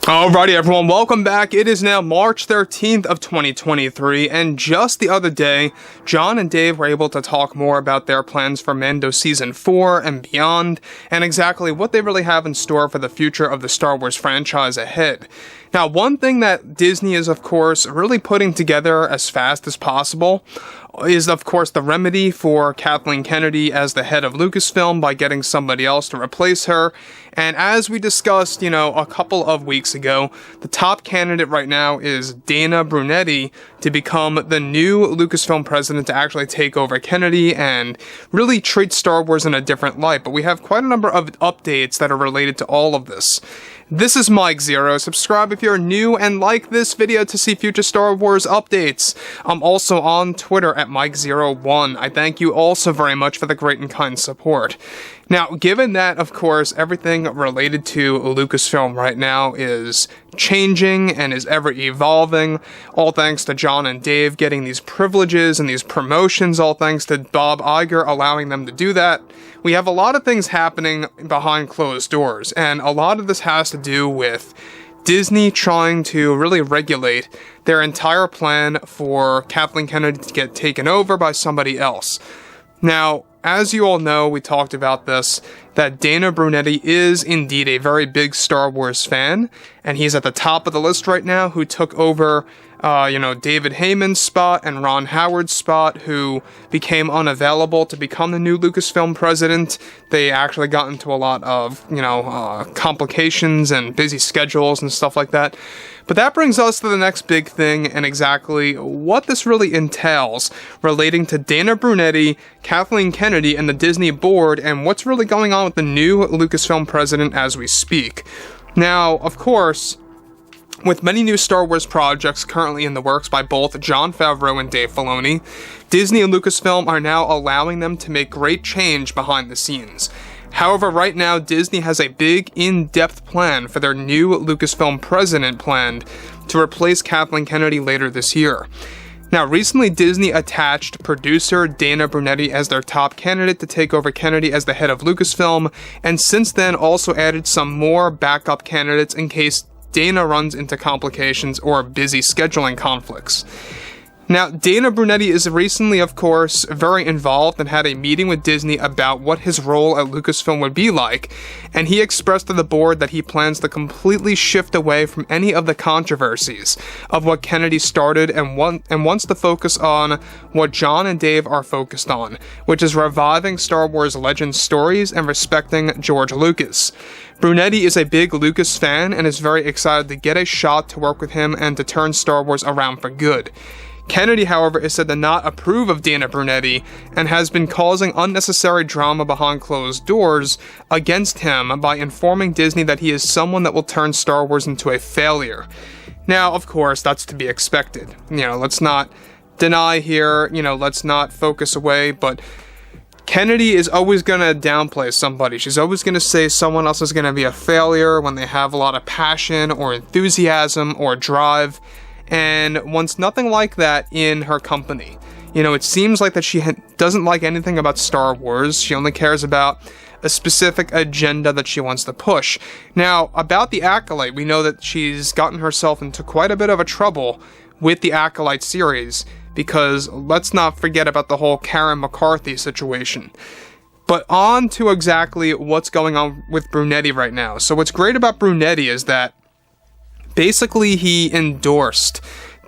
Alrighty everyone, welcome back. It is now March 13th of 2023, and just the other day, John and Dave were able to talk more about their plans for Mando Season 4 and beyond, and exactly what they really have in store for the future of the Star Wars franchise ahead. Now, one thing that Disney is, of course, really putting together as fast as possible is, of course, the remedy for Kathleen Kennedy as the head of Lucasfilm by getting somebody else to replace her. And as we discussed, a couple of weeks ago, the top candidate right now is Dana Brunetti to become the new Lucasfilm president to actually take over Kennedy and really treat Star Wars in a different light. But we have quite a number of updates that are related to all of this. This is Mike Zero. Subscribe if you're new and like this video to see future Star Wars updates. I'm also on Twitter at Mike01. I thank you all so very much for the great and kind support. Now, given that, of course, everything related to Lucasfilm right now is changing and is ever evolving, all thanks to John and Dave getting these privileges and these promotions, all thanks to Bob Iger allowing them to do that, we have a lot of things happening behind closed doors, and a lot of this has to do with Disney trying to really regulate their entire plan for Kathleen Kennedy to get taken over by somebody else. Now, as you all know, we talked about this, that Dana Brunetti is indeed a very big Star Wars fan, and he's at the top of the list right now, who took over, David Heyman's spot and Ron Howard's spot, who became unavailable to become the new Lucasfilm president. They actually got into a lot of, complications and busy schedules and stuff like that. But that brings us to the next big thing and exactly what this really entails relating to Dana Brunetti, Kathleen Kennedy, and the Disney board, and what's really going on with the new Lucasfilm president as we speak. Now, of course, with many new Star Wars projects currently in the works by both Jon Favreau and Dave Filoni, Disney and Lucasfilm are now allowing them to make great change behind the scenes. However, right now, Disney has a big, in-depth plan for their new Lucasfilm president planned to replace Kathleen Kennedy later this year. Now, recently, Disney attached producer Dana Brunetti as their top candidate to take over Kennedy as the head of Lucasfilm, and since then also added some more backup candidates in case Dana runs into complications or busy scheduling conflicts. Now, Dana Brunetti is recently, of course, very involved and had a meeting with Disney about what his role at Lucasfilm would be like, and he expressed to the board that he plans to completely shift away from any of the controversies of what Kennedy started and wants to focus on what John and Dave are focused on, which is reviving Star Wars Legends stories and respecting George Lucas. Brunetti is a big Lucas fan and is very excited to get a shot to work with him and to turn Star Wars around for good. Kennedy, however, is said to not approve of Dana Brunetti and has been causing unnecessary drama behind closed doors against him by informing Disney that he is someone that will turn Star Wars into a failure. Now, of course, that's to be expected. Let's not deny here, let's not focus away, but Kennedy is always going to downplay somebody. She's always going to say someone else is going to be a failure when they have a lot of passion or enthusiasm or drive, and wants nothing like that in her company. It seems like that she doesn't like anything about Star Wars. She only cares about a specific agenda that she wants to push. Now, about the Acolyte, we know that she's gotten herself into quite a bit of a trouble with the Acolyte series, because let's not forget about the whole Karen McCarthy situation. But on to exactly what's going on with Brunetti right now. So what's great about Brunetti is that basically he endorsed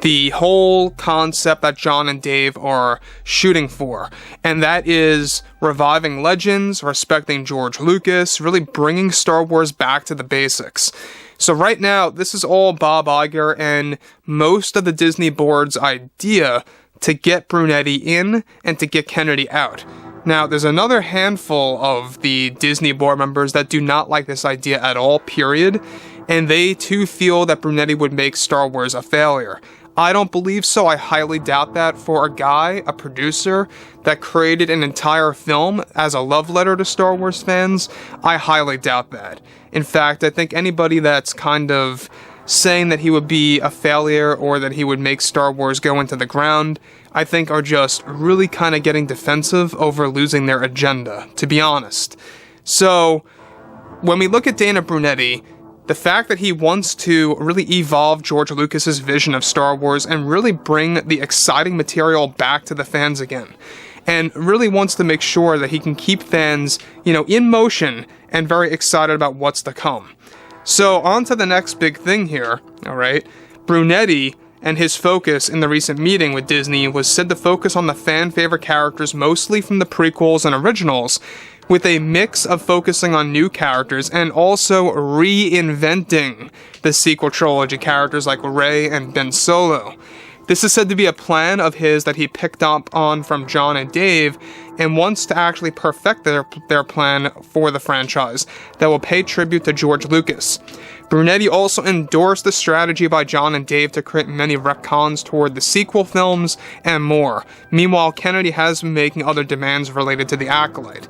the whole concept that John and Dave are shooting for, and that is reviving Legends, respecting George Lucas, really bringing Star Wars back to the basics. So right now, this is all Bob Iger and most of the Disney board's idea to get Brunetti in and to get Kennedy out. Now, there's another handful of the Disney board members that do not like this idea at all, period, and they too feel that Brunetti would make Star Wars a failure. I don't believe so. I highly doubt that. For a guy, a producer, that created an entire film as a love letter to Star Wars fans, I highly doubt that. In fact, I think anybody that's kind of saying that he would be a failure or that he would make Star Wars go into the ground, I think are just really kind of getting defensive over losing their agenda, to be honest. So, when we look at Dana Brunetti, the fact that he wants to really evolve George Lucas's vision of Star Wars and really bring the exciting material back to the fans again. And really wants to make sure that he can keep fans, in motion and very excited about what's to come. So on to the next big thing here, alright? Brunetti and his focus in the recent meeting with Disney was said to focus on the fan favorite characters mostly from the prequels and originals, with a mix of focusing on new characters and also reinventing the sequel trilogy characters like Rey and Ben Solo. This is said to be a plan of his that he picked up on from John and Dave and wants to actually perfect their plan for the franchise that will pay tribute to George Lucas. Brunetti also endorsed the strategy by John and Dave to create many retcons toward the sequel films and more. Meanwhile, Kennedy has been making other demands related to the Acolyte.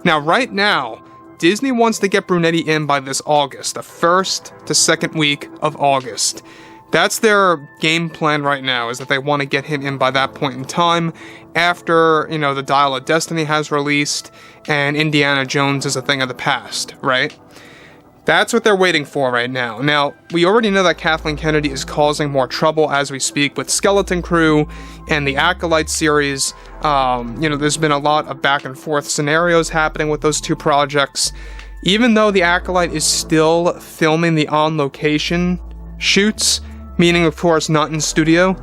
Now, right now, Disney wants to get Brunetti in by this August, the first to second week of August. That's their game plan right now, is that they want to get him in by that point in time, after, the Dial of Destiny has released, and Indiana Jones is a thing of the past, right? That's what they're waiting for right now. Now, we already know that Kathleen Kennedy is causing more trouble as we speak with Skeleton Crew and the Acolyte series. There's been a lot of back and forth scenarios happening with those two projects. Even though the Acolyte is still filming the on-location shoots, meaning, of course, not in studio,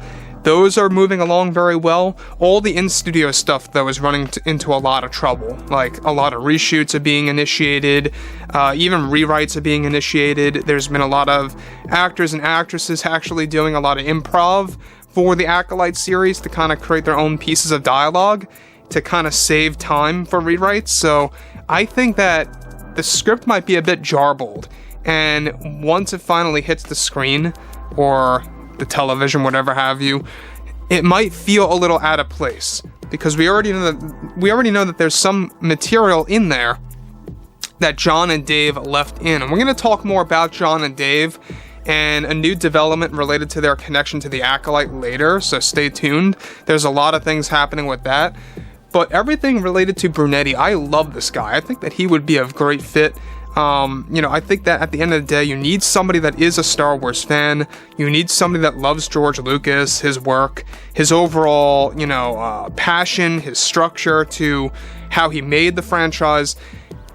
those are moving along very well. All the in-studio stuff, though, is running into a lot of trouble. Like, a lot of reshoots are being initiated, even rewrites are being initiated. There's been a lot of actors and actresses actually doing a lot of improv for the Acolyte series to kind of create their own pieces of dialogue to kind of save time for rewrites. So I think that the script might be a bit jarbled, and once it finally hits the screen, or the television, whatever have you, it might feel a little out of place, because we already know that there's some material in there that John and Dave left in, and we're going to talk more about John and Dave and a new development related to their connection to the Acolyte later, so stay tuned. There's a lot of things happening with that, but everything related to Brunetti, I love this guy. I think that he would be a great fit. I think that at the end of the day, you need somebody that is a Star Wars fan. You need somebody that loves George Lucas, his work, his overall, passion, his structure to how he made the franchise.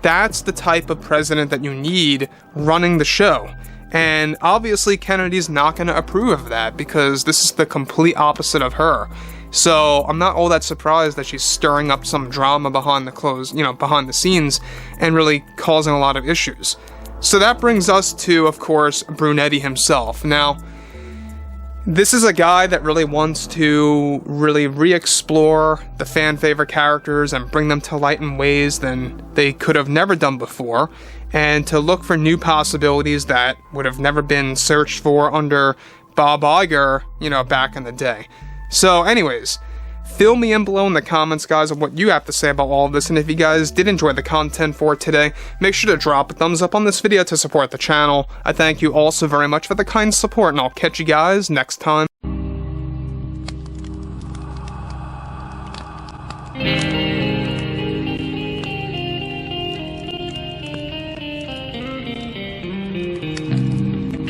That's the type of president that you need running the show. And obviously, Kennedy's not going to approve of that, because this is the complete opposite of her. So I'm not all that surprised that she's stirring up some drama behind the scenes, and really causing a lot of issues. So that brings us to, of course, Brunetti himself. Now, this is a guy that really wants to really re-explore the fan favorite characters and bring them to light in ways than they could have never done before, and to look for new possibilities that would have never been searched for under Bob Iger, back in the day. So anyways, fill me in below in the comments, guys, of what you have to say about all of this, and if you guys did enjoy the content for today, make sure to drop a thumbs up on this video to support the channel. I thank you all so very much for the kind support, and I'll catch you guys next time.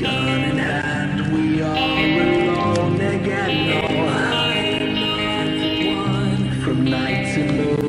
Gun in hand, we are alone again. No, I'm not the one from night to moon.